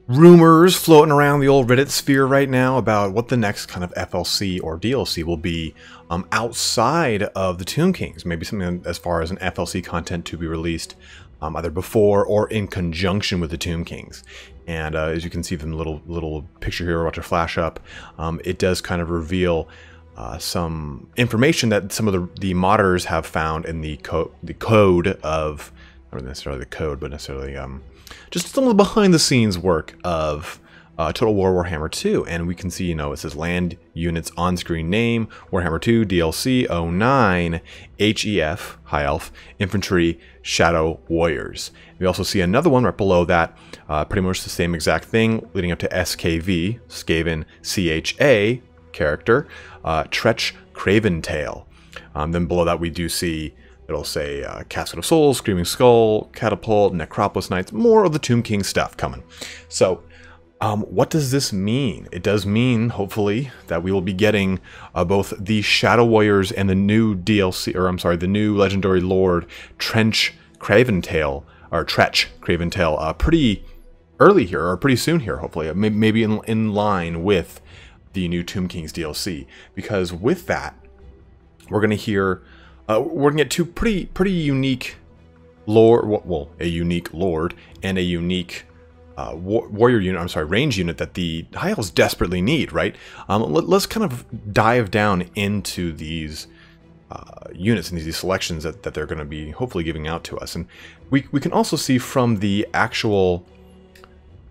rumors floating around the old Reddit sphere right now about what the next kind of FLC or DLC will be outside of the Tomb Kings. Maybe something as far as an FLC content to be released either before or in conjunction with the Tomb Kings. And as you can see from the little picture here, watch it flash up, it does kind of reveal some information that some of the modders have found in the code of, not necessarily the code, but necessarily just some of the behind-the-scenes work of Total War Warhammer 2. And we can see, it says land units on-screen name, Warhammer 2, DLC 09, HEF, High Elf, Infantry, Shadow Warriors. We also see another one right below that, pretty much the same exact thing, leading up to SKV, Skaven CHA character, Tretch Craventail. Then below that we do see, it'll say Casket of Souls, Screaming Skull, Catapult, Necropolis Knights, more of the Tomb King stuff coming. So, what does this mean? It does mean, hopefully, that we will be getting both the Shadow Warriors and the new DLC, or I'm sorry, the new Legendary Lord, Tretch Craventail, pretty early here, or pretty soon here, hopefully, maybe in line with the new Tomb Kings DLC. Because with that, we're going to hear, we're going to get two pretty unique lore, well, a unique lord and a unique warrior unit, I'm sorry, range unit that the High Elves desperately need, right? Let's kind of dive down into these units and these selections that they're going to be hopefully giving out to us. And we can also see from the actual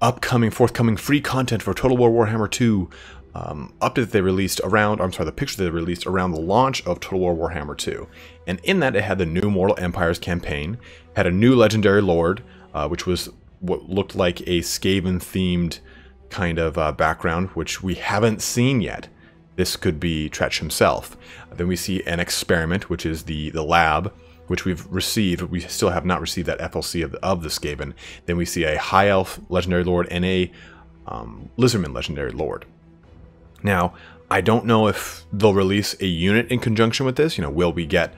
forthcoming free content for Total War Warhammer 2 update that they released around, the picture that they released around the launch of Total War Warhammer 2. And in that, it had the new Mortal Empires campaign, had a new Legendary Lord, which was what looked like a Skaven-themed kind of background, which we haven't seen yet. This could be Tretch himself. Then we see an experiment, which is the lab, which we've received. We still have not received that FLC of the Skaven. Then we see a High Elf Legendary Lord and a Lizardman Legendary Lord. Now, I don't know if they'll release a unit in conjunction with this. Will we get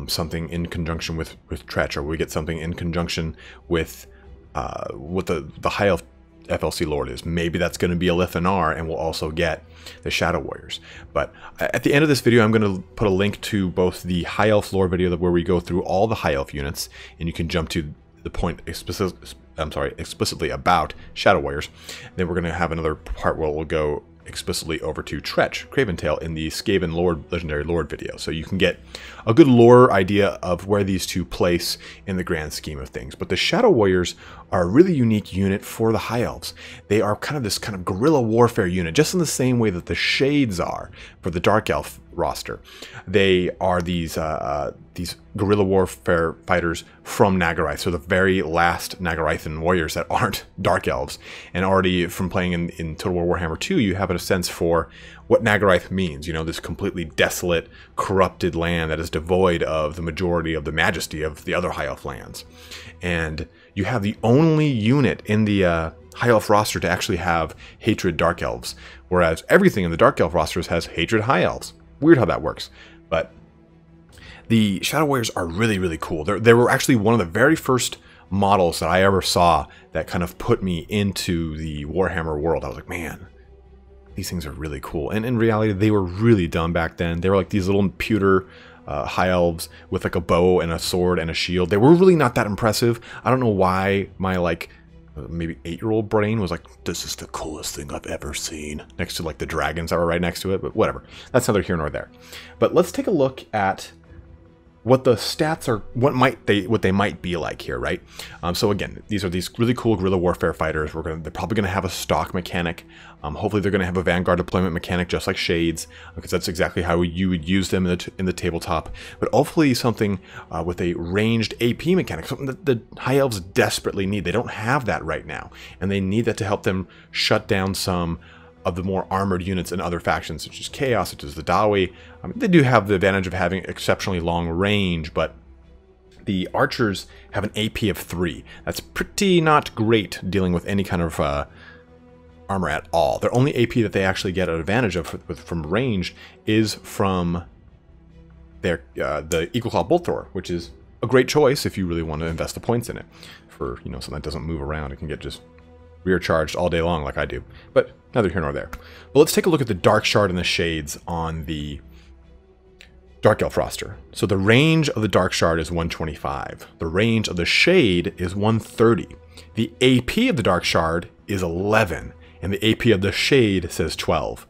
something in conjunction with Tretch, or will we get something in conjunction with what the High Elf FLC Lord is? Maybe that's going to be a Lithanar, and we'll also get the Shadow Warriors. But at the end of this video, I'm going to put a link to both the High Elf lore video where we go through all the High Elf units, and you can jump to the point explicitly about Shadow Warriors. Then we're going to have another part where we'll go explicitly over to Tretch Craventail in the Skaven Legendary Lord video. So you can get a good lore idea of where these two place in the grand scheme of things. But the Shadow Warriors are a really unique unit for the High Elves. They are this kind of guerrilla warfare unit, just in the same way that the Shades are for the Dark Elf roster. They are these guerrilla warfare fighters from Nagarythe, so the very last Nagarythan warriors that aren't Dark Elves. And already from playing in Total War Warhammer 2, you have a sense for what Nagarythe means. This completely desolate, corrupted land that is devoid of the majority of the majesty of the other High Elf lands. And you have the only unit in the High Elf roster to actually have hatred Dark Elves, whereas everything in the Dark Elf rosters has hatred High Elves. Weird how that works. But the Shadow Warriors are really, really cool. They were actually one of the very first models that I ever saw that kind of put me into the Warhammer world. I was like, man, these things are really cool. And in reality, they were really dumb back then. They were like these little pewter High Elves with like a bow and a sword and a shield. They were really not that impressive. I don't know why my maybe 8-year-old brain was like, this is the coolest thing I've ever seen, next to like the dragons that were right next to it. But whatever, that's neither here nor there. But let's take a look at what the stats are, what they might be like here, right? So again, these are these really cool guerrilla warfare fighters. They're probably going to have a stock mechanic. Hopefully they're going to have a vanguard deployment mechanic, just like Shades, because that's exactly how you would use them in the tabletop. But hopefully something with a ranged AP mechanic, something that the High Elves desperately need. They don't have that right now, and they need that to help them shut down some of the more armored units in other factions, such as Chaos, such as the Dawi. They do have the advantage of having exceptionally long range, but the Archers have an AP of 3. That's pretty not great dealing with any kind of armor at all. Their only AP that they actually get an advantage of from range is from their the Eagle Claw Bolt Thrower, which is a great choice if you really want to invest the points in it for, something that doesn't move around. It can get just rear charged all day long like I do. But neither here nor there. Well, let's take a look at the Dark Shard and the Shades on the Dark Elf roster. So the range of the Dark Shard is 125. The range of the Shade is 130. The AP of the Dark Shard is 11. And the AP of the Shade says 12.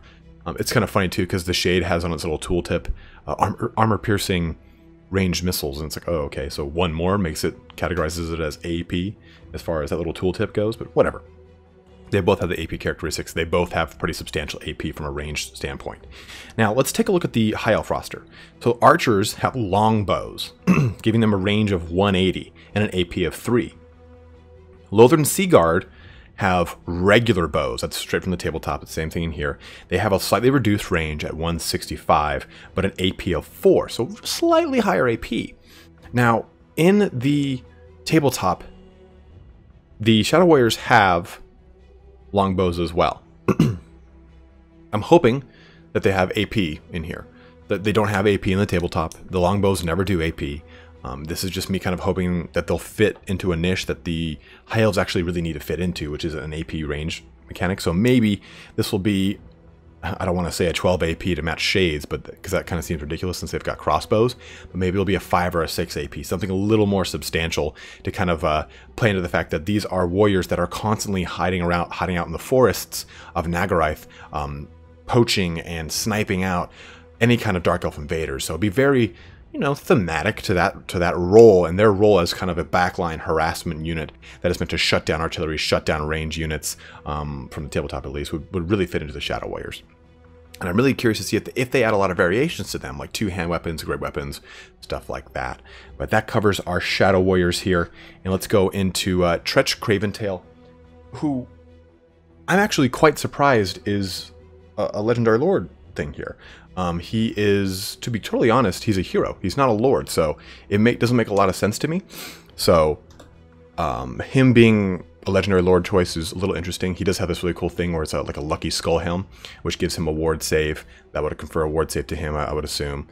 It's kind of funny too, because the Shade has on its little tooltip armor-piercing ranged missiles. And it's like, oh, okay, so one more makes it, categorizes it as AP as far as that little tooltip goes, but whatever. They both have the AP characteristics. They both have pretty substantial AP from a range standpoint. Now, let's take a look at the High Elf roster. So archers have long bows, giving them a range of 180 and an AP of 3. Lothern Sea Guard have regular bows. That's straight from the tabletop. It's the same thing in here. They have a slightly reduced range at 165, but an AP of 4, so slightly higher AP. Now, in the tabletop, the Shadow Warriors have longbows as well. I'm hoping that they have AP in here. That they don't have AP in the tabletop. The longbows never do AP. This is just me kind of hoping that they'll fit into a niche that the High Elves actually really need to fit into, which is an AP range mechanic. So maybe this will be, I don't want to say a 12 AP to match Shades, but because that kind of seems ridiculous since they've got crossbows. But maybe it'll be a 5 or a 6 AP, something a little more substantial to kind of play into the fact that these are warriors that are constantly hiding out in the forests of Nagarath, poaching and sniping out any kind of Dark Elf invaders. So it'd be very, you know, thematic to that role, and their role as kind of a backline harassment unit that is meant to shut down artillery, shut down range units, from the tabletop at least, would really fit into the Shadow Warriors. And I'm really curious to see if they add a lot of variations to them, like 2-hand weapons, great weapons, stuff like that. But that covers our Shadow Warriors here, and let's go into Tretch Craventail, who I'm actually quite surprised is a Legendary Lord thing here. He is, to be totally honest, he's a hero. He's not a lord, so it doesn't make a lot of sense to me. So him being a Legendary Lord choice is a little interesting. He does have this really cool thing where it's like a lucky skull helm, which gives him a ward save. That would confer a ward save to him, I would assume.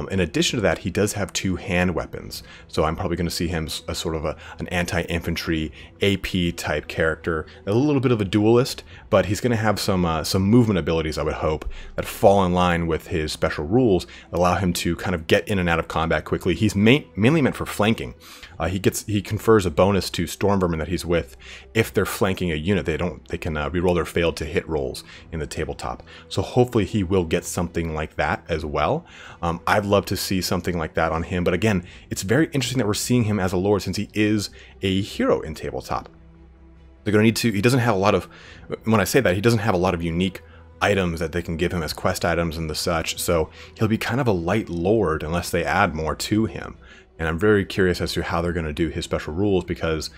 In addition to that, he does have 2-hand weapons, so I'm probably going to see him as sort of an anti-infantry AP type character, a little bit of a duelist, but he's going to have some movement abilities, I would hope, that fall in line with his special rules, allow him to kind of get in and out of combat quickly. He's mainly meant for flanking. He confers a bonus to Stormvermin that he's with if they're flanking a unit. They can reroll their failed to hit rolls in the tabletop. So hopefully he will get something like that as well. I'd love to see something like that on him, but again, it's very interesting that we're seeing him as a lord since he is a hero in tabletop. They're going to need to. He doesn't have a lot of. When I say that, he doesn't have a lot of unique items that they can give him as quest items and the such. So he'll be kind of a light lord unless they add more to him. And I'm very curious as to how they're going to do his special rules, because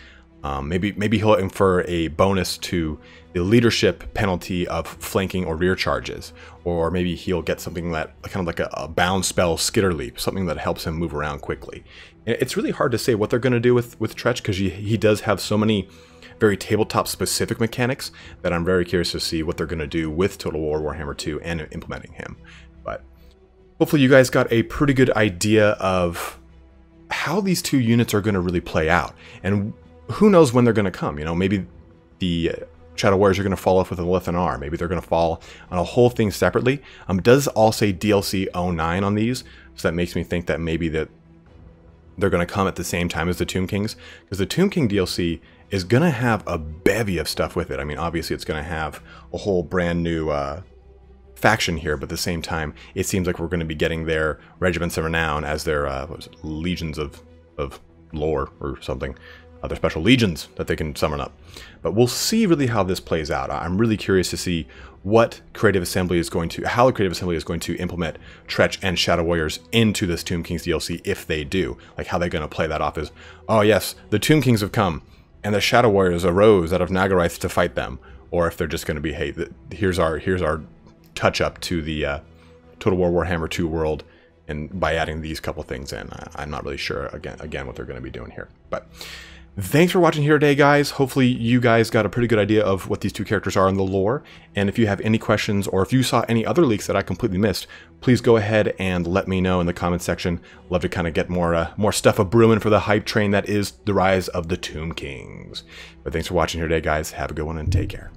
maybe he'll infer a bonus to the leadership penalty of flanking or rear charges, or maybe he'll get something that kind of like a bound spell, skitter leap, something that helps him move around quickly. It's really hard to say what they're going to do with Tretch, because he does have so many very tabletop specific mechanics that I'm very curious to see what they're going to do with Total War Warhammer 2 and implementing him. But hopefully you guys got a pretty good idea of how these two units are going to really play out, and who knows when they're going to come. You know, maybe the Shadow Warriors are going to fall off with a Lithan R. Maybe they're going to fall on a whole thing separately. It does all say DLC 09 on these, so that makes me think that maybe that they're going to come at the same time as the Tomb Kings, because the Tomb King DLC is going to have a bevy of stuff with it. I mean, obviously it's going to have a whole brand new faction here, but at the same time, it seems like we're going to be getting their Regiments of Renown as their legions of lore or something. Their special legions that they can summon up. But we'll see really how this plays out. I'm really curious to see what Creative Assembly is going to, how the Creative Assembly is going to implement Tretch and Shadow Warriors into this Tomb Kings DLC if they do. Like how they're going to play that off as, oh yes, the Tomb Kings have come and the Shadow Warriors arose out of Nagarath to fight them. Or if they're just going to be, hey, here's our touch up to the Total War Warhammer 2 world, and by adding these couple things in. I'm not really sure again what they're going to be doing here. But Thanks for watching here today, guys. Hopefully you guys got a pretty good idea of what these two characters are in the lore. And if you have any questions, or if you saw any other leaks that I completely missed, please go ahead and let me know in the comment section. Love to kind of get more stuff a-brewing for the hype train that is the rise of the Tomb Kings. But thanks for watching here today, guys. Have a good one and take care.